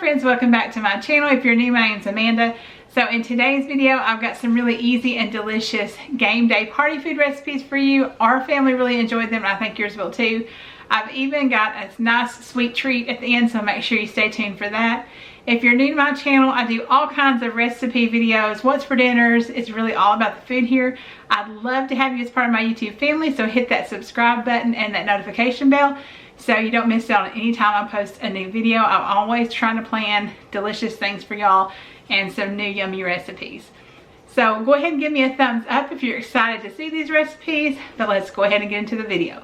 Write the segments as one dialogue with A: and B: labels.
A: friends, welcome back to my channel. If you're new, my name's Amanda. So in today's video, I've got some really easy and delicious game day party food recipes for you. Our family really enjoyed them, and I think yours will too. I've even got a nice sweet treat at the end, so make sure you stay tuned for that. If you're new to my channel, I do all kinds of recipe videos. What's for dinners? It's really all about the food here. I'd love to have you as part of my YouTube family, so hit that subscribe button and that notification bell so you don't miss out on any time I post a new video. I'm always trying to plan delicious things for y'all and some new yummy recipes. So go ahead and give me a thumbs up if you're excited to see these recipes, but let's go ahead and get into the video.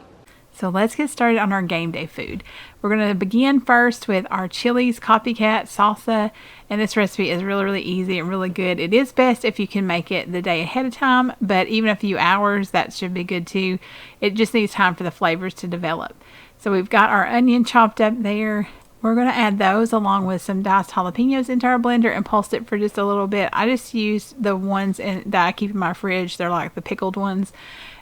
A: So let's get started on our game day food. We're going to begin first with our Chili's Copycat Salsa, and this recipe is really easy and really good. It is best if you can make it the day ahead of time, but even a few hours, that should be good too. It just needs time for the flavors to develop. So we've got our onion chopped up there. We're going to add those along with some diced jalapenos into our blender and pulse it for just a little bit. I just used the ones that I keep in my fridge. They're like the pickled ones.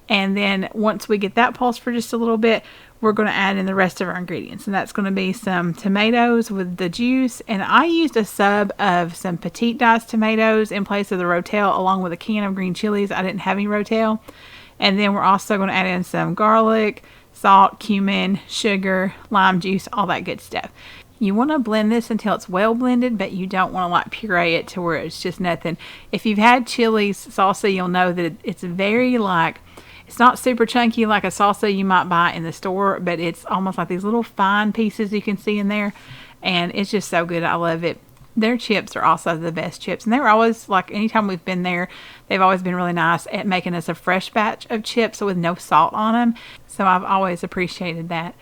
A: And then once we get that pulsed for just a little bit, we're going to add in the rest of our ingredients. And that's going to be some tomatoes with the juice. And I used a sub of some petite diced tomatoes in place of the Rotel, along with a can of green chilies. I didn't have any Rotel. And then we're also going to add in some garlic, salt, cumin, sugar, lime juice, all that good stuff. You want to blend this until it's well blended, but you don't want to like puree it to where it's just nothing. If you've had Chili's salsa, you'll know that it's very like, it's not super chunky like a salsa you might buy in the store, but it's almost like these little fine pieces you can see in there, and it's just so good. I love it. Their chips are also the best chips, and they were always like, anytime we've been there, they've always been really nice at making us a fresh batch of chips with no salt on them, so I've always appreciated that.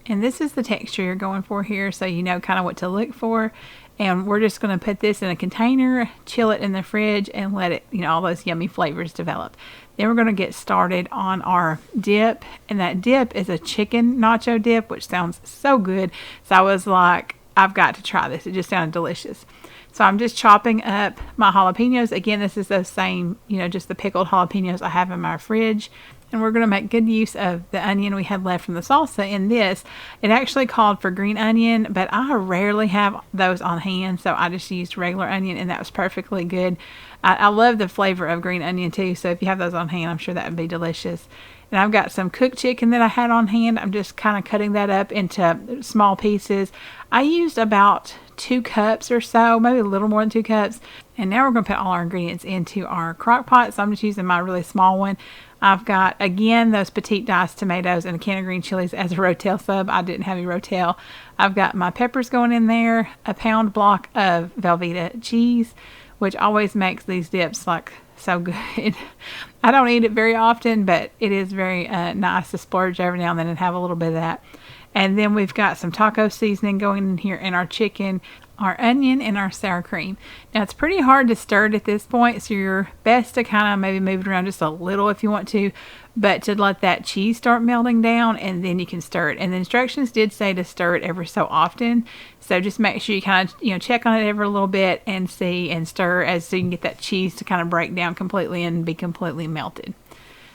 A: And this is the texture you're going for here, so you know kind of what to look for. And we're just going to put this in a container, chill it in the fridge, and let it, all those yummy flavors develop. Then we're going to get started on our dip, and that dip is a chicken nacho dip, which sounds so good. So I was like, I've got to try this. It just sounded delicious. So I'm just chopping up my jalapenos. Again, this is those same, just the pickled jalapenos I have in my fridge. And we're going to make good use of the onion we had left from the salsa in this. It actually called for green onion, but I rarely have those on hand, so I just used regular onion, and that was perfectly good. I love the flavor of green onion too, so if you have those on hand, I'm sure that would be delicious. And I've got some cooked chicken that I had on hand. I'm just kind of cutting that up into small pieces. I used about 2 cups or so, maybe a little more than 2 cups. And now we're going to put all our ingredients into our crock pot. So I'm just using my really small one. I've got, again, those petite diced tomatoes and a can of green chilies as a Rotel sub. I didn't have any Rotel. I've got my peppers going in there, a pound block of Velveeta cheese, which always makes these dips like so good. I don't eat it very often, but it is very nice to splurge every now and then and have a little bit of that. And then we've got some taco seasoning going in here, and our chicken, our onion, and our sour cream. Now it's pretty hard to stir it at this point, so you're best to kind of maybe move it around just a little if you want to, but to let that cheese start melting down, and then you can stir it. And the instructions did say to stir it ever so often, so just make sure you kind of check on it every little bit and see and stir as so you can get that cheese to kind of break down completely and be completely melted.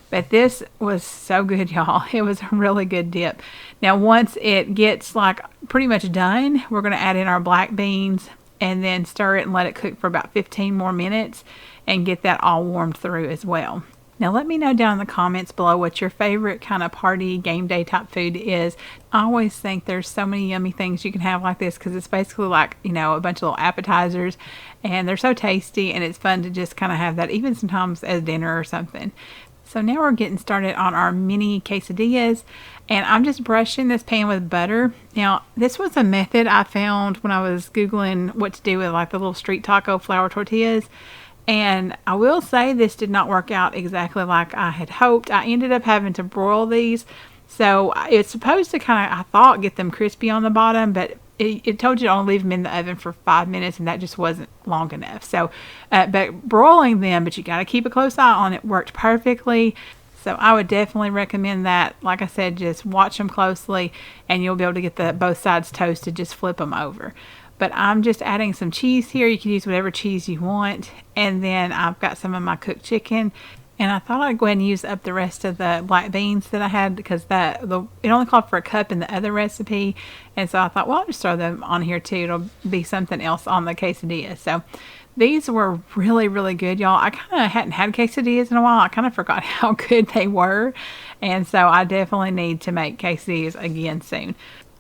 A: But this was so good, y'all. It was a really good dip. Now, once it gets like pretty much done, we're going to add in our black beans and then stir it and let it cook for about 15 more minutes and get that all warmed through as well. Now, let me know down in the comments below what your favorite kind of party game day type food is. I always think there's so many yummy things you can have like this because it's basically like, a bunch of little appetizers, and they're so tasty, and it's fun to just kind of have that even sometimes as dinner or something. So now we're getting started on our mini quesadillas, and I'm just brushing this pan with butter. Now, this was a method I found when I was Googling what to do with like the little street taco flour tortillas. And I will say this did not work out exactly like I had hoped. I ended up having to broil these. So it's supposed to kind of, I thought, get them crispy on the bottom, but it told you to only leave them in the oven for 5 minutes, and that just wasn't long enough. So, but broiling them, but you got to keep a close eye on it, worked perfectly. So I would definitely recommend that. Like I said, just watch them closely, and you'll be able to get both sides toasted. Just flip them over. But I'm just adding some cheese here. You can use whatever cheese you want. And then I've got some of my cooked chicken. And I thought I'd go ahead and use up the rest of the black beans that I had, because it only called for a cup in the other recipe. And so I thought, well, I'll just throw them on here too. It'll be something else on the quesadilla. So these were really, really good, y'all. I kind of hadn't had quesadillas in a while. I kind of forgot how good they were. And so I definitely need to make quesadillas again soon.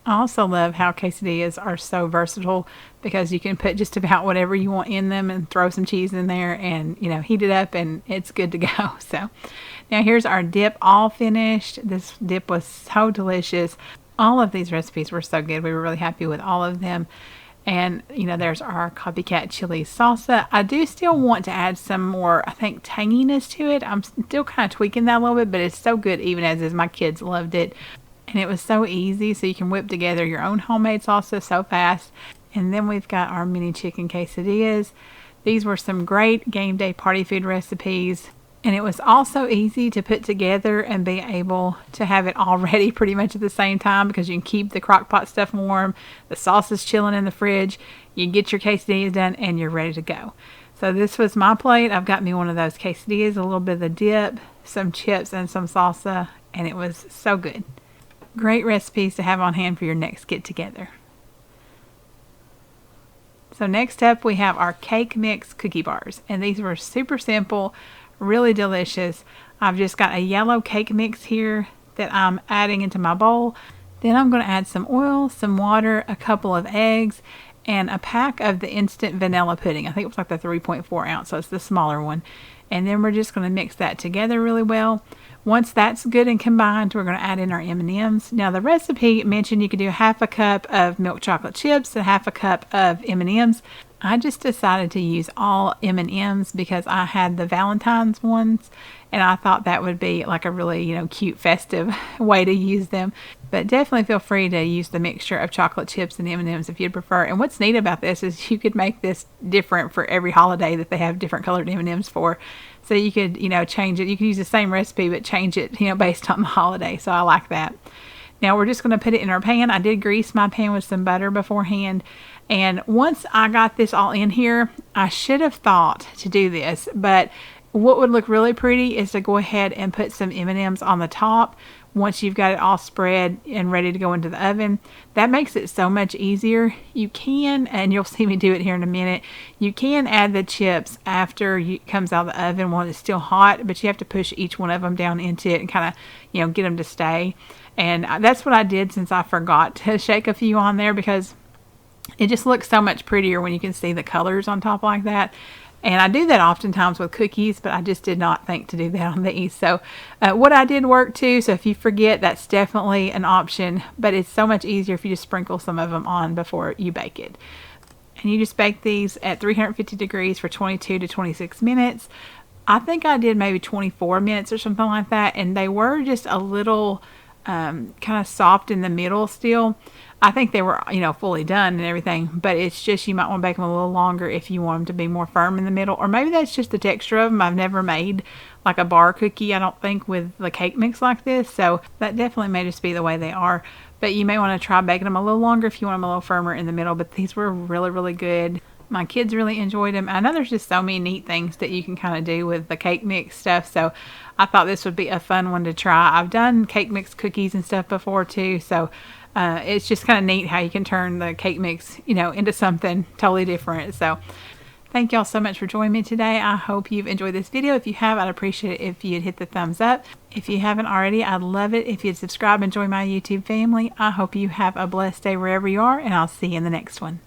A: I also love how quesadillas are so versatile, because you can put just about whatever you want in them and throw some cheese in there and, you know, heat it up and it's good to go. So now here's our dip all finished. This dip was so delicious. All of these recipes were so good. We were really happy with all of them. And, you know, there's our Copycat chili salsa. I do still want to add some more, I think, tanginess to it. I'm still kind of tweaking that a little bit, but it's so good even as is. My kids loved it. And it was so easy, so you can whip together your own homemade salsa so fast. And then we've got our mini chicken quesadillas. These were some great game day party food recipes. And it was also easy to put together and be able to have it all ready pretty much at the same time, because you can keep the crock pot stuff warm. The sauce is chilling in the fridge. You get your quesadillas done and you're ready to go. So this was my plate. I've got me one of those quesadillas, a little bit of the dip, some chips, and some salsa. And it was so good. Great recipes to have on hand for your next get together. So next up we have our cake mix cookie bars, and these were super simple, really delicious. I've just got a yellow cake mix here that I'm adding into my bowl. Then I'm going to add some oil, some water, a couple of eggs, and a pack of the instant vanilla pudding. I think it was like the 3.4 ounce, so it's the smaller one. And then we're just going to mix that together really well. Once that's good and combined, we're going to add in our M&Ms. Now the recipe mentioned you could do half a cup of milk chocolate chips and half a cup of M&Ms. I just decided to use all M&Ms because I had the Valentine's ones, and I thought that would be like a really, you know, cute festive way to use them. But definitely feel free to use the mixture of chocolate chips and M&Ms if you'd prefer. And what's neat about this is you could make this different for every holiday that they have different colored M&Ms for. So you could, you know, change it. You could use the same recipe but change it, you know, based on the holiday. So I like that. Now we're just going to put it in our pan. I did grease my pan with some butter beforehand. And once I got this all in here, I should have thought to do this, but what would look really pretty is to go ahead and put some M&Ms on the top once you've got it all spread and ready to go into the oven. That makes it so much easier. You can, and you'll see me do it here in a minute, you can add the chips after it comes out of the oven while it's still hot, but you have to push each one of them down into it and kind of, you know, get them to stay. And that's what I did, since I forgot to shake a few on there, because it just looks so much prettier when you can see the colors on top like that. And I do that oftentimes with cookies, but I just did not think to do that on these. So what I did work too, so if you forget, that's definitely an option, but it's so much easier if you just sprinkle some of them on before you bake it. And you just bake these at 350 degrees for 22 to 26 minutes. I think I did maybe 24 minutes or something like that, and they were just a little kind of soft in the middle still. I think they were, you know, fully done and everything, but it's just, you might want to bake them a little longer if you want them to be more firm in the middle, or maybe that's just the texture of them. I've never made like a bar cookie, I don't think, with the cake mix like this, so that definitely may just be the way they are. But you may want to try baking them a little longer if you want them a little firmer in the middle. But these were really, really good. My kids really enjoyed them. I know there's just so many neat things that you can kind of do with the cake mix stuff, so I thought this would be a fun one to try. I've done cake mix cookies and stuff before too, so it's just kind of neat how you can turn the cake mix, you know, into something totally different. So thank y'all so much for joining me today. I hope you've enjoyed this video. If you have, I'd appreciate it if you'd hit the thumbs up. If you haven't already, I'd love it if you'd subscribe and join my YouTube family. I hope you have a blessed day wherever you are, and I'll see you in the next one.